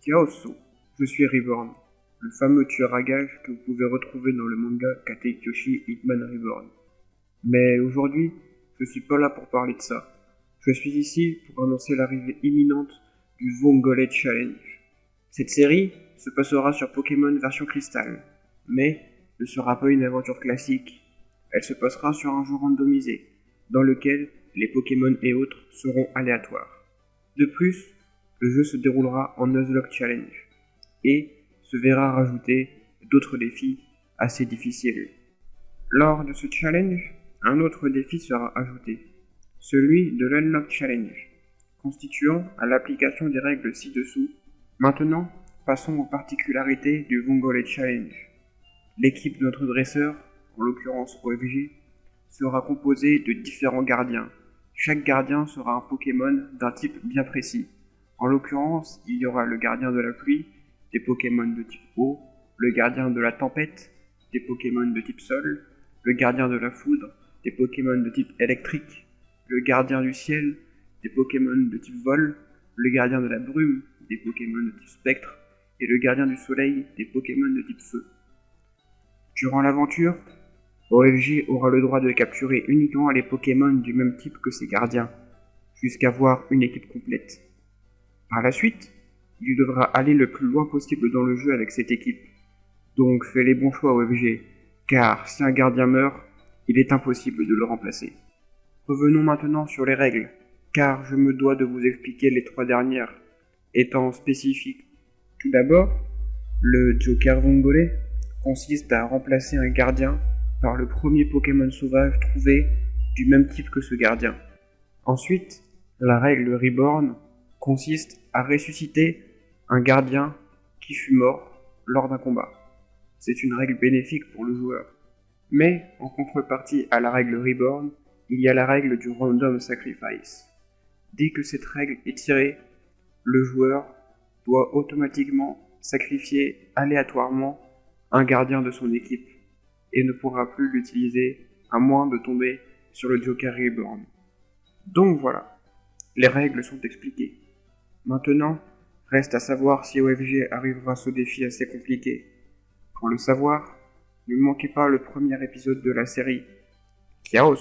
Chaos, je suis Reborn, le fameux tueur à gages que vous pouvez retrouver dans le manga Katekyoshi Hitman Reborn. Mais aujourd'hui, je suis pas là pour parler de ça. Je suis ici pour annoncer l'arrivée imminente du Vongole Challenge. Cette série se passera sur Pokémon version cristal, mais ne sera pas une aventure classique. Elle se passera sur un jeu randomisé, dans lequel les Pokémon et autres seront aléatoires. De plus, le jeu se déroulera en Nuzlocke Challenge, et se verra rajouter d'autres défis assez difficiles. Lors de ce challenge, un autre défi sera ajouté, celui de l'Unlock Challenge, constituant à l'application des règles ci-dessous. Maintenant, passons aux particularités du Vongole Challenge. L'équipe de notre dresseur, en l'occurrence OFG, sera composée de différents gardiens. Chaque gardien sera un Pokémon d'un type bien précis. En l'occurrence, il y aura le gardien de la pluie, des Pokémon de type eau, le gardien de la tempête, des Pokémon de type sol, le gardien de la foudre, des Pokémon de type électrique, le gardien du ciel, des Pokémon de type vol, le gardien de la brume, des Pokémon de type spectre, et le gardien du soleil, des Pokémon de type feu. Durant l'aventure, OFG aura le droit de capturer uniquement les Pokémon du même type que ses gardiens, jusqu'à voir une équipe complète. Par la suite, il devra aller le plus loin possible dans le jeu avec cette équipe. Donc fais les bons choix OFG, car si un gardien meurt, il est impossible de le remplacer. Revenons maintenant sur les règles, car je me dois de vous expliquer les trois dernières, étant spécifiques. Tout d'abord, le Joker Vongole consiste à remplacer un gardien par le premier Pokémon sauvage trouvé du même type que ce gardien. Ensuite, la règle Reborn consiste à ressusciter un gardien qui fut mort lors d'un combat. C'est une règle bénéfique pour le joueur. Mais, en contrepartie à la règle Reborn, il y a la règle du Random Sacrifice. Dès que cette règle est tirée, le joueur doit automatiquement sacrifier aléatoirement un gardien de son équipe et ne pourra plus l'utiliser à moins de tomber sur le Joker Reborn. Donc voilà, les règles sont expliquées. Maintenant, reste à savoir si OFG arrivera à ce défi assez compliqué. Pour le savoir, ne manquez pas le premier épisode de la série. Chaos!